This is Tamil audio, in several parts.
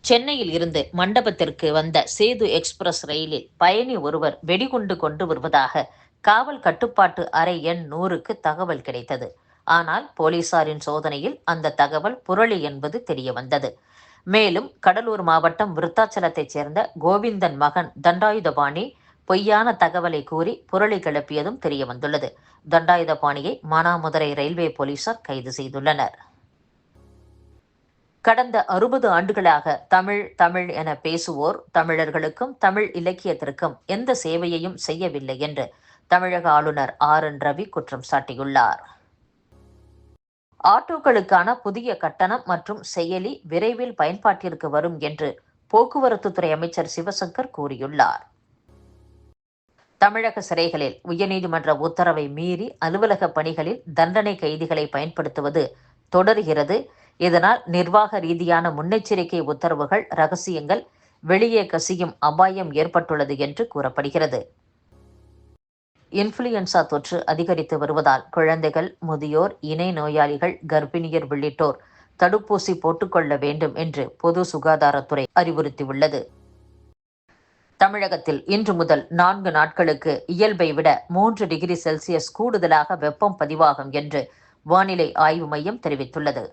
சென்னையில் இருந்து மண்டபத்திற்கு வந்த சேது எக்ஸ்பிரஸ் ரயிலில் பயணி ஒருவர் வெடிகுண்டு கொண்டு வருவதாக காவல் கட்டுப்பாட்டு அறை எண் 100க்கு தகவல் கிடைத்தது. ஆனால் போலீசாரின் சோதனையில் அந்த தகவல் புரளி என்பது தெரியவந்தது. மேலும் கடலூர் மாவட்டம் விருத்தாச்சலத்தைச் சேர்ந்த கோவிந்தன் மகன் தண்டாயுதபாணி பொய்யான தகவலை கூறி புரளி கிளப்பியதும் தெரியவந்துள்ளது. தண்டாயுதபாணியை மானாமதுரை ரயில்வே போலீசார் கைது செய்துள்ளனர். கடந்த 60 ஆண்டுகளாக தமிழ் தமிழ் என பேசுவோர் தமிழர்களுக்கும் தமிழ் இலக்கியத்திற்கும் எந்த சேவையையும் செய்யவில்லை என்று தமிழக ஆளுநர் RN ரவி குற்றம் சாட்டியுள்ளார். ஆட்டோக்களுக்கான புதிய கட்டணம் மற்றும் செயலி விரைவில் பயன்பாட்டிற்கு வரும் என்று போக்குவரத்துத்துறை அமைச்சர் சிவசங்கர் கூறியுள்ளார். தமிழக சிறைகளில் உயர்நீதிமன்ற உத்தரவை மீறி அலுவலக பணிகளில் தண்டனை கைதிகளை பயன்படுத்துவது தொடர்கிறது. இதனால் நிர்வாக ரீதியான முன்னெச்சரிக்கை உத்தரவுகள் ரகசியங்கள் வெளியே கசியும் அபாயம் ஏற்பட்டுள்ளது என்று கூறப்படுகிறது. இன்ஃபுளுயன்சா தொற்று அதிகரித்து வருவதால் குழந்தைகள், முதியோர், இணை நோயாளிகள், கர்ப்பிணியர் உள்ளிட்டோர் தடுப்பூசி போட்டுக்கொள்ள வேண்டும் என்று பொது சுகாதாரத்துறை அறிவுறுத்தியுள்ளது. தமிழகத்தில் இன்று முதல் 4 நாட்களுக்கு இயல்பை விட 3 டிகிரி செல்சியஸ் கூடுதலாக வெப்பம் பதிவாகும் என்று வானிலை ஆய்வு மையம் தெரிவித்துள்ளது.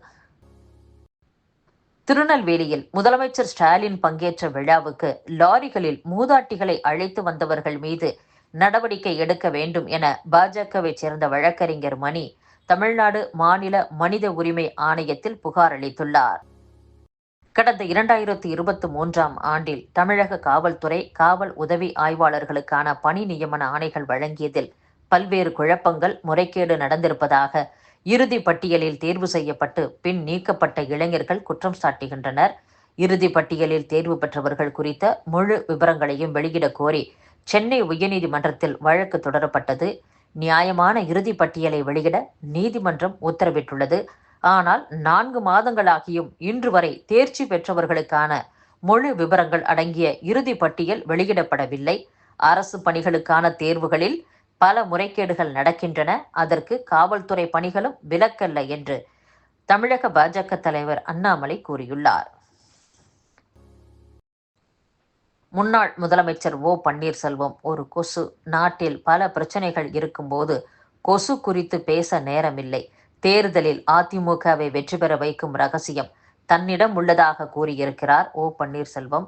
திருநெல்வேலியில் முதலமைச்சர் ஸ்டாலின் பங்கேற்ற விழாவுக்கு லாரிகளில் மூதாட்டிகளை அழைத்து வந்தவர்கள் மீது நடவடிக்கை எடுக்க வேண்டும் என பாஜகவை சேர்ந்த வழக்கறிஞர் மணி தமிழ்நாடு மாநில மனித உரிமை ஆணையத்தில் புகார் அளித்துள்ளார். கடந்த 2023ஆம் ஆண்டில் தமிழக காவல்துறை காவல் உதவி ஆய்வாளர்களுக்கான பணி நியமன ஆணைகள் வழங்கியதில் பல்வேறு குழப்பங்கள், முறைகேடு நடந்திருப்பதாக இறுதி பட்டியலில் தேர்வு செய்யப்பட்டு பின் நீக்கப்பட்ட இளைஞர்கள் குற்றம் சாட்டுகின்றனர். இறுதி பட்டியலில் தேர்வு பெற்றவர்கள் குறித்த முழு விவரங்களையும் வெளியிடக் கோரி சென்னை உயர்நீதிமன்றத்தில் வழக்கு தொடரப்பட்டது. நியாயமான இறுதி பட்டியலை வெளியிட நீதிமன்றம் உத்தரவிட்டுள்ளது. ஆனால் 4 மாதங்களாகியும் இன்று வரை தேர்ச்சி பெற்றவர்களுக்கான முழு விவரங்கள் அடங்கிய இறுதி பட்டியல் வெளியிடப்படவில்லை. அரசு பணிகளுக்கான தேர்வுகளில் பல முறைகேடுகள் நடக்கின்றன. அதற்கு காவல்துறை பணிகளும் விலக்கல்ல என்று தமிழக பாஜக தலைவர் அண்ணாமலை கூறியுள்ளார். முன்னாள் முதலமைச்சர் பன்னீர்செல்வம் ஒரு கொசு. நாட்டில் பல பிரச்சனைகள் இருக்கும்போது கொசு குறித்து பேச நேரமில்லை. தேர்தலில் அதிமுகவை வெற்றி பெற வைக்கும் ரகசியம் தன்னிடம் உள்ளதாக கூறியிருக்கிறார் பன்னீர்செல்வம்.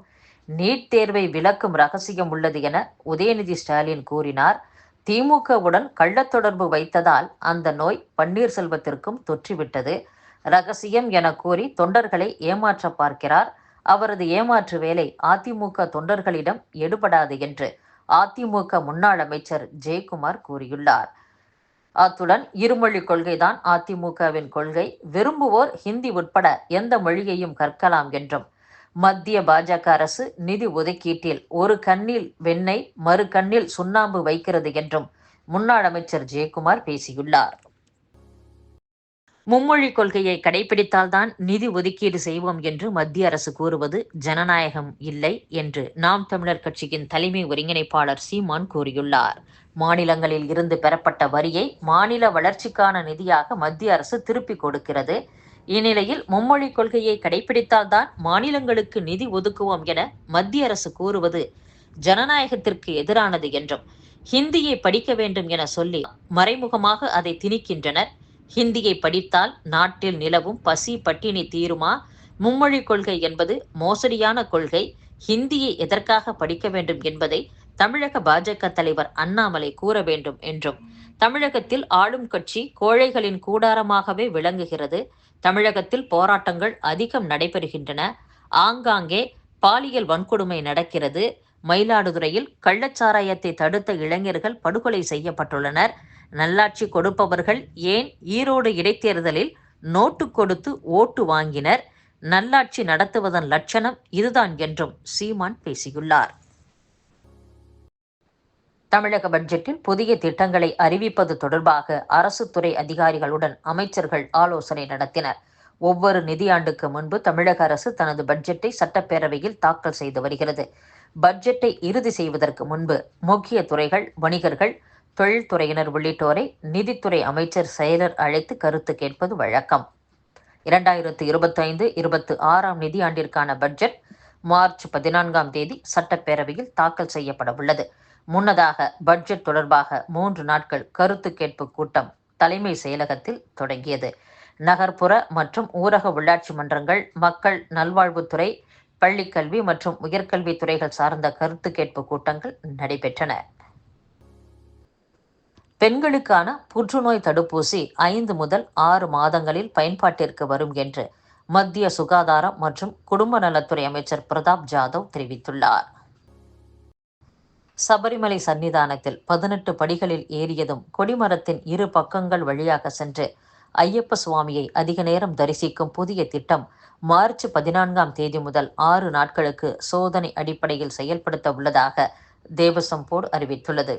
நீட் தேர்வை விலக்கும் ரகசியம் உள்ளது என உதயநிதி ஸ்டாலின் கூறினார். திமுகவுடன் கள்ளத்தொடர்பு வைத்ததால் அந்த நோய் பன்னீர்செல்வத்திற்கும் தொற்றிவிட்டது. ரகசியம் என கூறி தொண்டர்களை ஏமாற்ற பார்க்கிறார். அவரது ஏமாற்று வேலை அதிமுக தொண்டர்களிடம் எடுபடாது என்று அதிமுக முன்னாள் அமைச்சர் ஜெயக்குமார் கூறியுள்ளார். அத்துடன் இருமொழி கொள்கைதான் அதிமுகவின் கொள்கை. விரும்புவோர் ஹிந்தி உட்பட எந்த மொழியையும் கற்கலாம் என்றும், மத்திய பாஜக அரசு நிதி ஒதுக்கீட்டில் ஒரு கண்ணில் வெண்ணெய் மறு கண்ணில் சுண்ணாம்பு வைக்கிறது என்றும் முன்னாள் அமைச்சர் ஜெயக்குமார் பேசியுள்ளார். மும்மொழி கொள்கையை கடைபிடித்தால்தான் நிதி ஒதுக்கீடு செய்வோம் என்று மத்திய அரசு கூறுவது ஜனநாயகம் இல்லை என்று நாம் தமிழர் கட்சியின் தலைமை ஒருங்கிணைப்பாளர் சீமான் கூறியுள்ளார். மாநிலங்களில் இருந்து பெறப்பட்ட வரியை மாநில வளர்ச்சிக்கான நிதியாக மத்திய அரசு திருப்பிக் கொடுக்கிறது. இந்நிலையில் மும்மொழி கொள்கையை கடைபிடித்தால்தான் மாநிலங்களுக்கு நிதி ஒதுக்குவோம் என மத்திய அரசு கூறுவது ஜனநாயகத்திற்கு எதிரானது என்றும், ஹிந்தியை படிக்க வேண்டும் என சொல்லி மறைமுகமாக அதை திணிக்கின்றனர். ஹிந்தியை படித்தால் நாட்டில் நிலவும் பசி பட்டினி தீருமா? மும்மொழி கொள்கை என்பது மோசடியான கொள்கை. ஹிந்தியை எதற்காக படிக்க வேண்டும் என்பதை தமிழக பாஜக தலைவர் அண்ணாமலை கூற வேண்டும் என்றும், தமிழகத்தில் ஆளும் கட்சி கோழைகளின் கூடாரமாகவே விளங்குகிறது. தமிழகத்தில் போராட்டங்கள் அதிகம் நடைபெறுகின்றன. ஆங்காங்கே பாலியல் வன்கொடுமை நடக்கிறது. மயிலாடுதுறையில் கள்ளச்சாராயத்தை தடுத்த இளைஞர்கள் படுகொலை செய்யப்பட்டுள்ளனர். நல்லாட்சி கொடுப்பவர்கள் ஏன் ஈரோடு இடைத்தேர்தலில் நோட்டு கொடுத்து ஓட்டு வாங்கினர்? நல்லாட்சி நடத்துவதன் லட்சணம் இதுதான் என்றும் சீமான் பேசியுள்ளார். தமிழக பட்ஜெட்டில் புதிய திட்டங்களை அறிவிப்பது தொடர்பாக அரசு துறை அதிகாரிகளுடன் அமைச்சர்கள் ஆலோசனை நடத்தினர். ஒவ்வொரு நிதியாண்டுக்கு முன்பு தமிழக அரசு தனது பட்ஜெட்டை சட்டப்பேரவையில் தாக்கல் செய்து வருகிறது. பட்ஜெட்டை இறுதி செய்வதற்கு முன்பு முக்கிய துறைகள், வணிகர்கள், தொழில்துறையினர் உள்ளிட்டோரை நிதித்துறை அமைச்சர் செயலர் அழைத்து கருத்து கேட்பது வழக்கம். 2025-26 நிதியாண்டிற்கான பட்ஜெட் மார்ச் 14 சட்டப்பேரவையில் தாக்கல் செய்யப்பட உள்ளது. முன்னதாக பட்ஜெட் தொடர்பாக 3 நாட்கள் கருத்து கேட்பு கூட்டம் தலைமை செயலகத்தில் தொடங்கியது. நகர்ப்புற மற்றும் ஊரக உள்ளாட்சி மன்றங்கள், மக்கள் நல்வாழ்வுத்துறை, பள்ளிக்கல்வி மற்றும் உயர்கல்வி துறைகள் சார்ந்த கருத்து கேட்பு கூட்டங்கள் நடைபெற்றன. பெண்களுக்கான புற்றுநோய் தடுப்பூசி 5 முதல் 6 மாதங்களில் பயன்பாட்டிற்கு வரும் என்று மத்திய சுகாதாரம் மற்றும் குடும்ப நலத்துறை அமைச்சர் பிரதாப் ஜாதவ் தெரிவித்துள்ளார். சபரிமலை சன்னிதானத்தில் 18 படிகளில் ஏறியதும் கொடிமரத்தின் இரு பக்கங்கள் வழியாக சென்று ஐயப்ப சுவாமியை அதிக நேரம் தரிசிக்கும் புதிய திட்டம் மார்ச் 14 முதல் 6 நாட்களுக்கு சோதனை அடிப்படையில் செயல்படுத்த உள்ளதாக தேவசம் போர்டு அறிவித்துள்ளது.